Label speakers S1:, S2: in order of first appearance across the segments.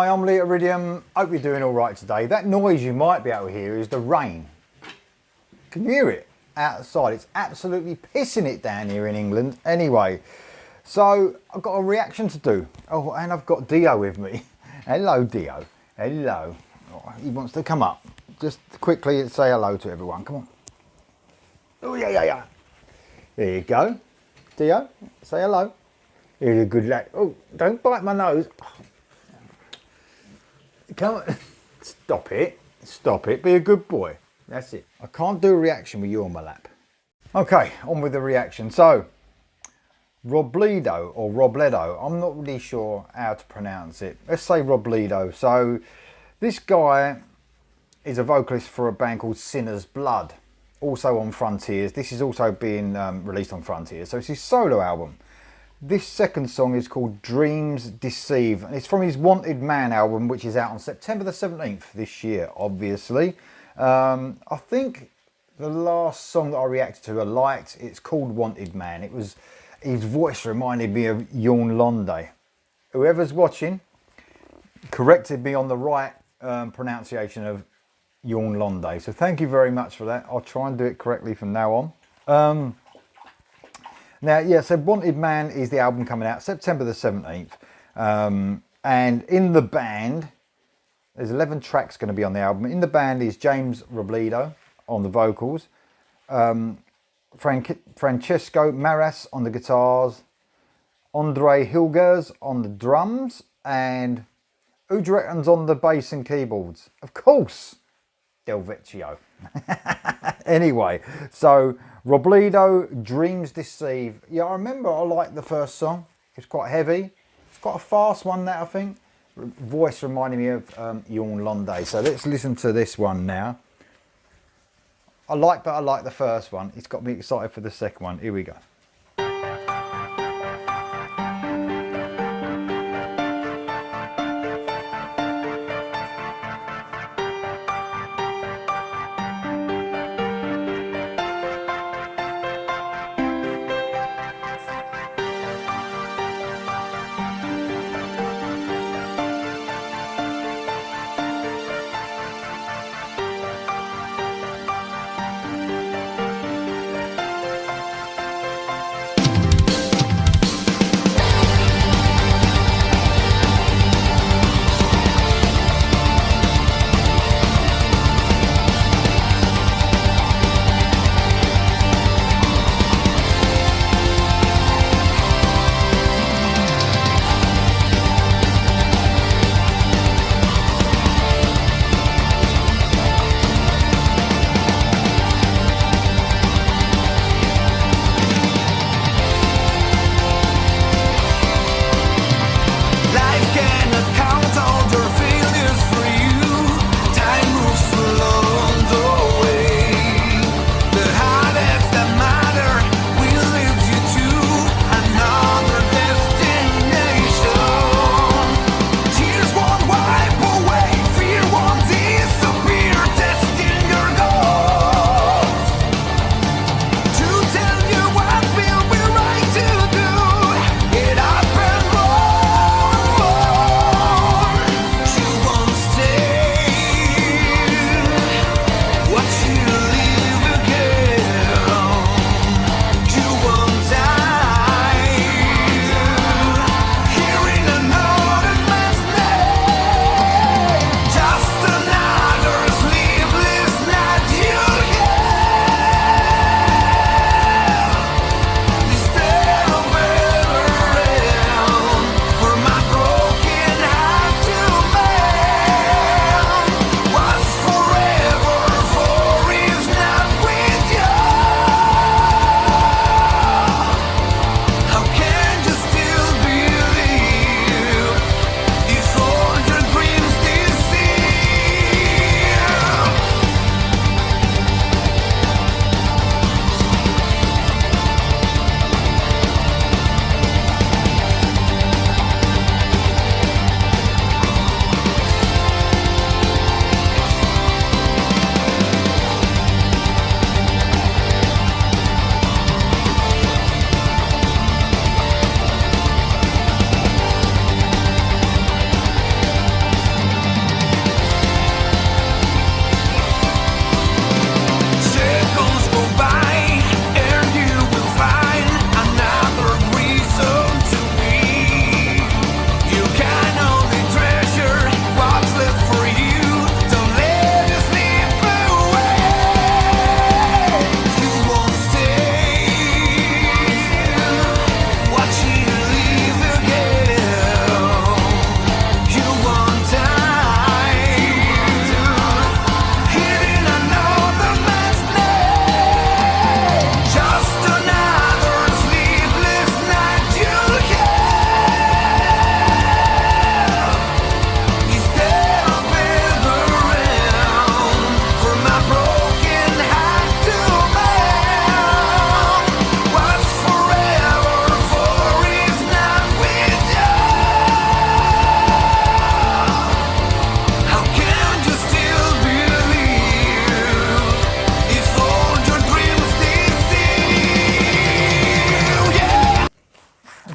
S1: Hi, I'm Lee at Iridium. Hope you're doing all right today. That noise you might be able to hear is the rain. Can you hear it outside? It's absolutely pissing it down here in England. Anyway, so I've got a reaction to do. Oh, and I've got Dio with me. Hello, Dio. Hello. Oh, he wants to come up. Just quickly say hello to everyone. Come on. Oh, yeah. There you go. Dio, say hello. You're a good lad. Oh, don't bite my nose. Come on. Stop it. Stop it. Be a good boy. That's it. I can't do a reaction with you on my lap. Okay, on with the reaction. So, Robledo or Robledo. I'm not really sure how to pronounce it. Let's say Robledo. So, this guy is a vocalist for a band called Sinner's Blood. Also on Frontiers. This is also being released on Frontiers. So, it's his solo album. This second song is called Dreams Deceive, and it's from his Wanted Man album, which is out on September the 17th this year, obviously. I think the last song that I reacted to I liked. It's called Wanted Man. It was, his voice reminded me of Jon Londe. Whoever's watching corrected me on the right pronunciation of Jon Londe. So thank you very much for that. I'll try and do it correctly from now on. Now, yeah, so Wanted Man is the album coming out September the 17th. And in the band, there's 11 tracks going to be on the album. In the band is James Robledo on the vocals, Francesco Maras on the guitars, Andre Hilgers on the drums, and who do you reckon's on the bass and keyboards? Of course, Del Vecchio. Anyway, so Robledo, Dreams Deceive. Yeah, I remember I liked the first song. It's quite heavy. It's quite a fast one, that I think. Voice reminding me of Jon Londe. So let's listen to this one now. I like the first one. It's got me excited for the second one. Here we go.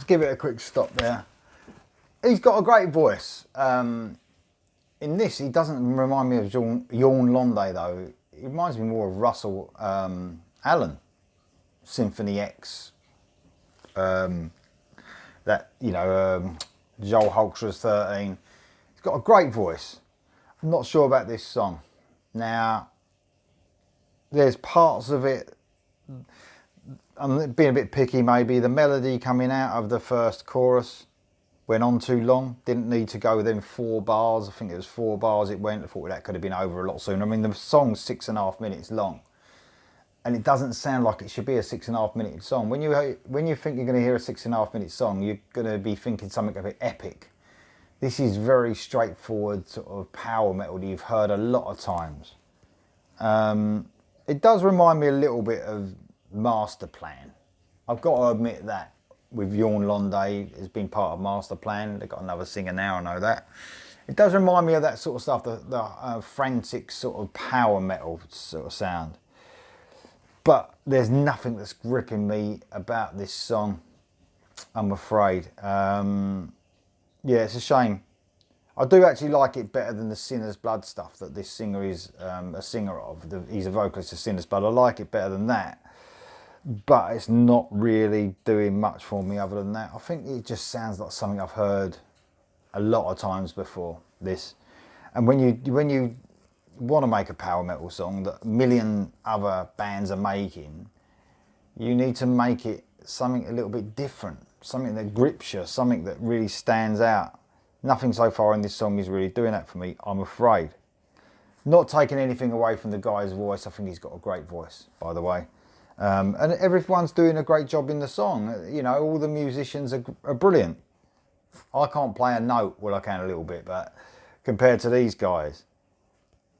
S1: Let's give it a quick stop there. He's got a great voice. In this, he doesn't remind me of Jorn Londay though. He reminds me more of Russell Allen, Symphony X. That, you know, Joel Holter's 13. He's got a great voice. I'm not sure about this song. Now, there's parts of it, I'm being a bit picky maybe, the melody coming out of the first chorus went on too long, didn't need to go within 4 bars. I think it was 4 bars it went. I thought that could have been over a lot sooner. I mean, the song's 6.5 minutes long, and it doesn't sound like it should be a 6.5 minute song. When you think you're going to hear a 6.5 minute song, you're going to be thinking something a bit epic. This is very straightforward sort of power metal that you've heard a lot of times. It does remind me a little bit of Master Plan. I've got to admit that. With Jorn Londay has been part of Master Plan. They've got another singer now, I know that. It does remind me of that sort of stuff, the frantic sort of power metal sort of sound. But there's nothing that's gripping me about this song, I'm afraid. Yeah, it's a shame. I do actually like it better than the Sinner's Blood stuff that this singer is a singer of. He's a vocalist of Sinner's Blood. I like it better than that. But it's not really doing much for me other than that. I think it just sounds like something I've heard a lot of times before, this. And when you want to make a power metal song that a million other bands are making, you need to make it something a little bit different, something that grips you, something that really stands out. Nothing so far in this song is really doing that for me, I'm afraid. Not taking anything away from the guy's voice. I think he's got a great voice, by the way. And everyone's doing a great job in the song. You know, all the musicians are brilliant. I can't play a note. Well, I can a little bit, but compared to these guys.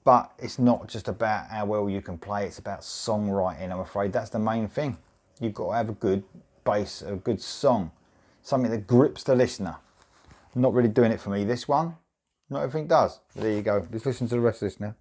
S1: But it's not just about how well you can play. It's about songwriting, I'm afraid. That's the main thing. You've got to have a good bass, a good song. Something that grips the listener. Not really doing it for me. This one, not everything does. There you go. Let's listen to the rest of this now.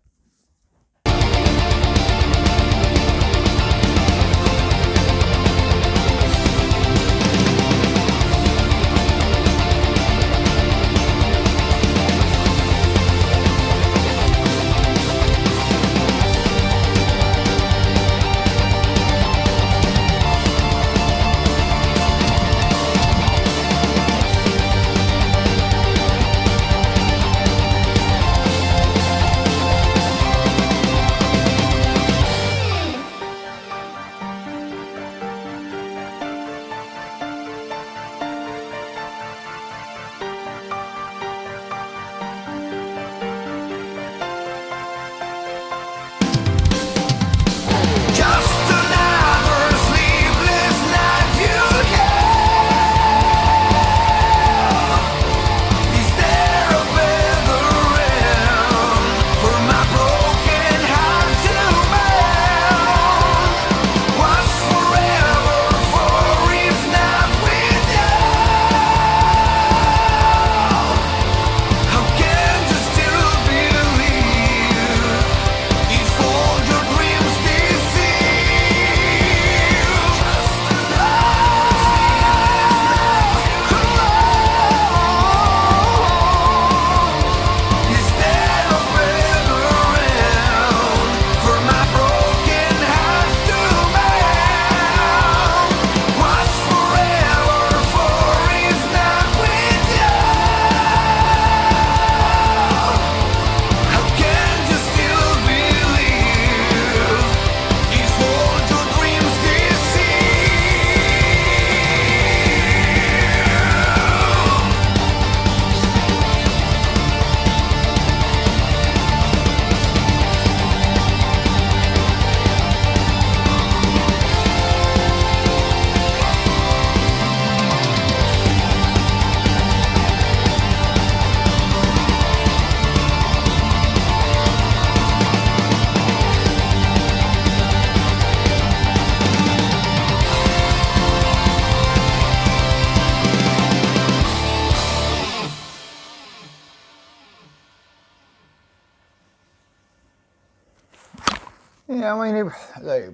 S1: Yeah, I mean,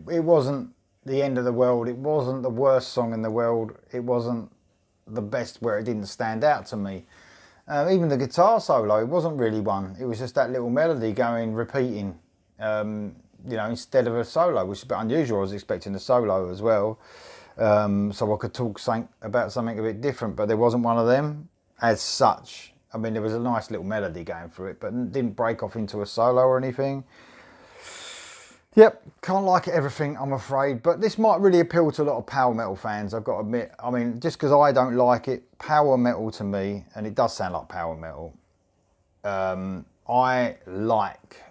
S1: it wasn't the end of the world. It wasn't the worst song in the world. It wasn't the best where it didn't stand out to me. Even the guitar solo, it wasn't really one. It was just that little melody going, repeating, you know, instead of a solo, which is a bit unusual. I was expecting a solo as well. So I could talk about something a bit different, but there wasn't one of them as such. I mean, there was a nice little melody going through it, but didn't break off into a solo or anything. Yep, can't like everything, I'm afraid, but this might really appeal to a lot of power metal fans, I've got to admit. I mean, just because I don't like it, power metal to me, and it does sound like power metal, I like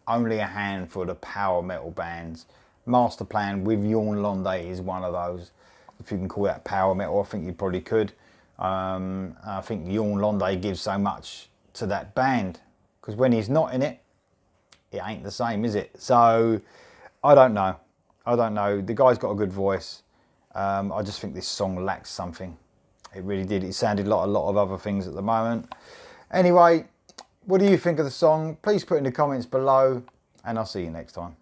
S1: only a handful of power metal bands. Master Plan with Jorn Londe is one of those. If you can call that power metal, I think you probably could. I think Jorn Londe gives so much to that band, because when he's not in it, it ain't the same, is it? So, I don't know. I don't know. The guy's got a good voice. I just think this song lacks something. It really did. It sounded like a lot of other things at the moment. Anyway, what do you think of the song? Please put in the comments below, and I'll see you next time.